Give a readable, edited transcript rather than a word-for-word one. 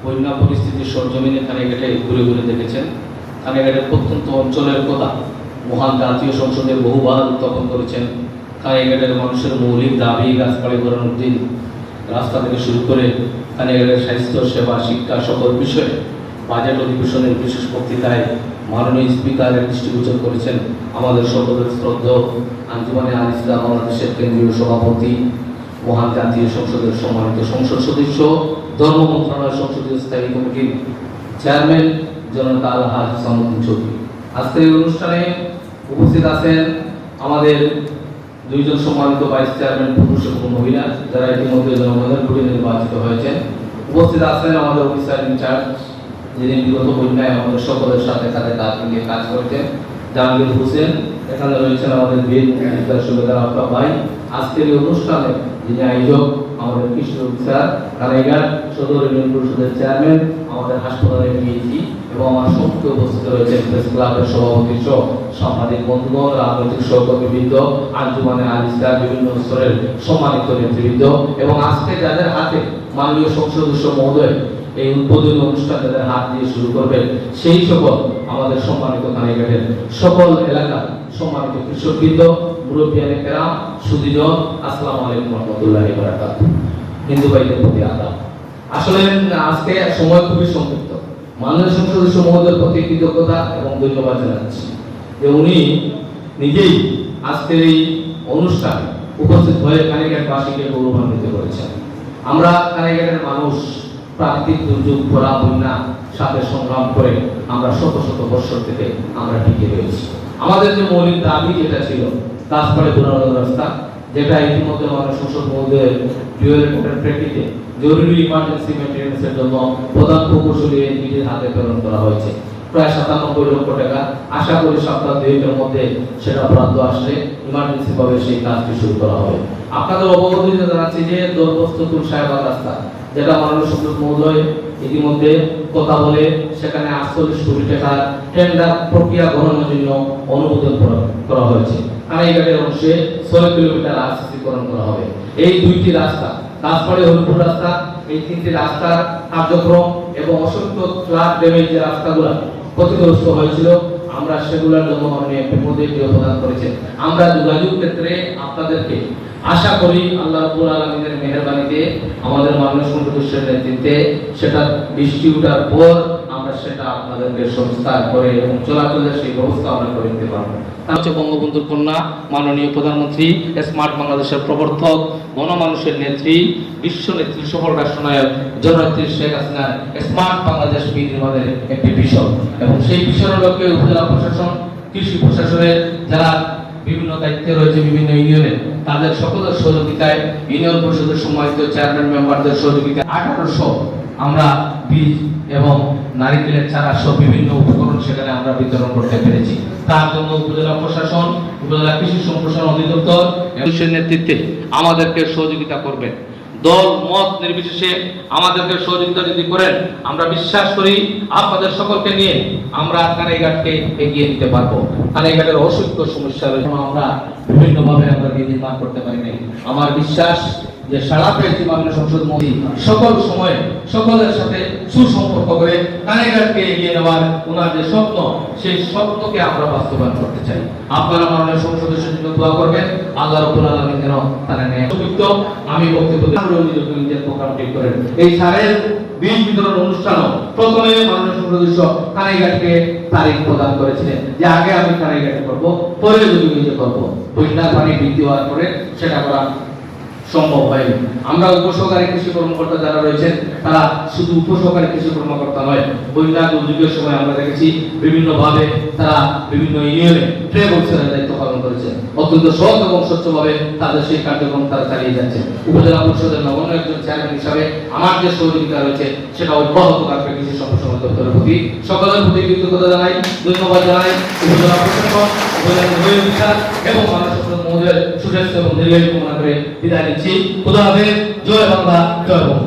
বন্যা পরিস্থিতির সরজমিনে কানাইঘাটে ঘুরে ঘুরে দেখেছেন। কানাইঘাটের প্রত্যন্ত অঞ্চলের কথা মহান জাতীয় সংসদে বহুবার উত্থাপন করেছেন। কানাইঘাটের মানুষের মৌলিক দাবি গাছপালা ঘোরানোর দিন রাস্তা থেকে শুরু করে কানাইঘাটের স্বাস্থ্য সেবা শিক্ষা সকল বিষয়ে বাজেট অধিবেশনের বিশেষ বক্তৃতায় মাননীয় স্পিকারের দৃষ্টিগোচর করেছেন আমাদের সকলের শ্রদ্ধেয় আঞ্জুমানে আল ইসলাম বাংলাদেশের কেন্দ্রীয় সভাপতি, মহান জাতীয় সংসদের সম্মানিত সংসদ সদস্য, ধর্ম মন্ত্রণালয় সংসদীয় স্থায়ী কমিটির চেয়ারম্যান জনতা আলহাজ সামুদ্দিন চৌধুরী। আজকের এই অনুষ্ঠানে উপস্থিত আছেন আমাদের দুইজন সম্মানিত ভাইস চেয়ারম্যান পুরুষ এবং মহিলা, যারা ইতিমধ্যে জনগণের ভোটে নির্বাচিত হয়েছেন। উপস্থিত আছেন আমাদের অফিসার ইনচার্জ, যিনি বিগত বন্যায় আমাদের সকলের সাথে সাথে তার সঙ্গে কাজ করেছেন, জাহাঙ্গীর হোসেন। এখানে রয়েছেন আমাদের বীর সুবেদার আফতাব ভাই। আজকের এই অনুষ্ঠানে যিনি আয়োজক আমাদের কৃষি অফিসার, কানাইঘাট সদর ইউনিয়ন পরিষদের চেয়ারম্যান, আমাদের হাসপাতালের পিএইচি এবং আমার সঙ্গে উপস্থিত রয়েছেন প্রেস ক্লাবের সভাপতি সহ সাংবাদিক বন্ধুগণ, রাজনৈতিক সহকর্মীবৃন্দ, আঞ্জুমানে আল ইসলাম বিভিন্ন স্তরের সম্মানিত নেতৃবৃন্দ এবং আজকে যাদের হাতে মাননীয় সংসদ সদস্য মহোদয় এই উদ্বোধনী অনুষ্ঠান যাদের হাত দিয়ে শুরু করবেন, সেই সকল আমাদের সম্মানিত কানাইঘাটের সকল এলাকার সম্মানিত কৃষকবৃন্দ, মুরব্বিয়ানে কেরাম, সুধীজন, আসসালামু আলাইকুম রহমতুল্লাহি ওয়া বারাকাতুহু। হিন্দু ভাইদের প্রতি আদাব। আসলে আজকে সময় খুবই সংক্ষিপ্ত। মাননীয় সংসদ সদস্য মহোদয়ের প্রতি কৃতজ্ঞতা এবং ধন্যবাদ জানাচ্ছি যে উনি নিজেই আজকের এই অনুষ্ঠানে উপস্থিত হয়ে কানাইঘাটবাসীকে গৌরবান্বিত করেছেন। আমরা কানাইঘাটের মানুষ প্রাকৃতিক দুর্যোগ, খরা, বন্যা সাথে সংগ্রাম করে আমরা শত শত বছর থেকে আমরা টিকে রয়েছি। আমাদের যে মৌলিক দাবি যেটা ছিল গাছপালা ঘোরানোর রাস্তা, যেটা ইতিমধ্যে মাননীয় সংসদ মহোদয়ের ডিউরেটের প্রেক্ষিতে জরুরি ইমার্জেন্সি মেইনটেন্যান্সের জন্য প্রধান প্রকৌশলী এনজিটির হাতে প্রেরণ করা হয়েছে প্রায় 97 লক্ষ টাকা। আশা করি সপ্তাহ দুয়েকের মধ্যে সেটা বরাদ্দ আসলে ইমার্জেন্সি ভাবে সেই কাজটি শুরু করা হবে। আপনাদের অবগত জানাচ্ছি যে দরবস্তুল সাহেবাগ রাস্তা, যেটা মাননীয় সংসদ মহোদয় ইতিমধ্যে কথা বলে সেখানে 48 কোটি টাকার টেন্ডার প্রক্রিয়া গ্রহণের জন্য অনুমোদন করা হয়েছে। কানাইঘাটের অংশে 6 কিলোমিটার আরসিসিকরণ করা হবে। এই দুইটি রাস্তা, গাছপাড়ি হরিপুর রাস্তা, এই তিনটি রাস্তার কার্যক্রম এবং অসংখ্য ফ্লাড ড্যামেজ যে রাস্তাগুলো ক্ষতিগ্রস্ত হয়েছিল, আমরা সেগুলোর জন্য মাননীয় এমপি মহোদয় প্রদান করেছেন। আমরা যোগাযোগ ক্ষেত্রে আপনাদেরকে আশা করি আল্লাহ রাব্বুল আলামিনের মেহেরবানিতে আমাদের মাননীয় সদস্যের নেতৃত্বে সেটা বৃষ্টি ওঠার পর আমরা সেটা আপনাদেরকে সংস্কার করে এবং চলাচলের সেই ব্যবস্থা আমরা করে দিতে পারবো। হচ্ছে বঙ্গবন্ধুর কন্যা, মাননীয় প্রধানমন্ত্রী, স্মার্ট বাংলাদেশের প্রবর্তক, গণমানুষের নেত্রী, বিশ্ব নেত্রী, সফল রাষ্ট্রনায়ক জননেত্রী শেখ হাসিনার স্মার্ট বাংলাদেশ বিনির্মাণের একটি বিষয় এবং সেই বিষয়ের লক্ষ্যে উপজেলা প্রশাসন, কৃষি প্রশাসনের যারা বিভিন্ন দায়িত্বে রয়েছে বিভিন্ন ইউনিয়নে, তাদের সকলের সহযোগিতায়, ইউনিয়ন পরিষদের সম্মানিত চেয়ারম্যান মেম্বারদের সহযোগিতায় 1800 আমরা বীজ এবং নারিকেলের চারা সহ বিভিন্ন উপকরণ সেখানে আমরা বিতরণ করতে পেরেছি। তার জন্য উপজেলা প্রশাসন, উপজেলা কৃষি সম্প্রসারণ অধিদপ্তর এর নেতৃত্বে আমাদেরকে সহযোগিতা করবেন। দল মত নির্বিশেষে আমাদেরকে সহযোগিতা যদি করেন, আমরা বিশ্বাস করি আপনাদের সকলকে নিয়ে আমরা কানাইঘাটকে এগিয়ে নিতে পারবো। কানাইঘাটের অসংখ্য সমস্যা রয়েছে, আমরা বিভিন্নভাবে আমরা নির্মাণ করতে পারি নাই। আমার বিশ্বাস যে সারা পেয়েছি মাননীয় সংসদ মন্ত্রী সকল সময়ে সকলের সাথে সুসম্পর্ক করে কানাইঘাটকে এগিয়ে নেওয়ার ওনার যে স্বপ্ন, সেই স্বপ্নকে আমরা বাস্তবায়ন করতে চাই। আপনারা মাননীয় সংসদ সদস্যের জন্য দোয়া করবেন, আল্লাহ রাব্বুল আলামিন যেন তারা নেয়। আমি বক্তব্য নিজের প্রোগ্রাম ঠিক করেন। এই সারের বীজ বিতরণ অনুষ্ঠানও প্রথমে মাননীয় সংসদ সদস্য কানাইঘাটকে তারিখ প্রদান করেছিলেন যে আগে আমি কানাইঘাটে করবো, পরে যদি নিজে করবো। বন্যার পানি বৃদ্ধি হওয়ার পরে সেটা করা সম্ভব হয়নি। আমরা উপসহকারী কৃষি কর্মকর্তা যারা রয়েছেন, তারা শুধু উপসহকারী কৃষি কর্মকর্তা নয়, বন্যা দুর্যোগের সময় আমরা দেখেছি বিভিন্নভাবে তারা বিভিন্ন ইউনিয়নে ট্রেড অফিসারের দায়িত্ব পালন করেছে। অত্যন্ত সৎ এবং স্বচ্ছভাবে তাদের সেই কার্যক্রম তারা চালিয়ে যাচ্ছে। উপজেলা পরিষদের নগণ্য একজন চেয়ারম্যান হিসাবে আমার যে সহযোগিতা রয়েছে সেটা অব্যাহত থাকবে। কৃষি সম্প্রসারণ দপ্তরের প্রতি সকলের প্রতি কৃতজ্ঞতা জানাই, ধন্যবাদ জানাই। উপজেলা প্রশাসন, উপজেলা নির্বাহী অফিসার এবং মাননীয় সংসদ মহোদয়ের সুস্বাস্থ্য এবং দীর্ঘায়ু কামনা করে বিদায় নিচ্ছি। খুদা হাফেজ। জয় বাংলা, জয় বঙ্গ।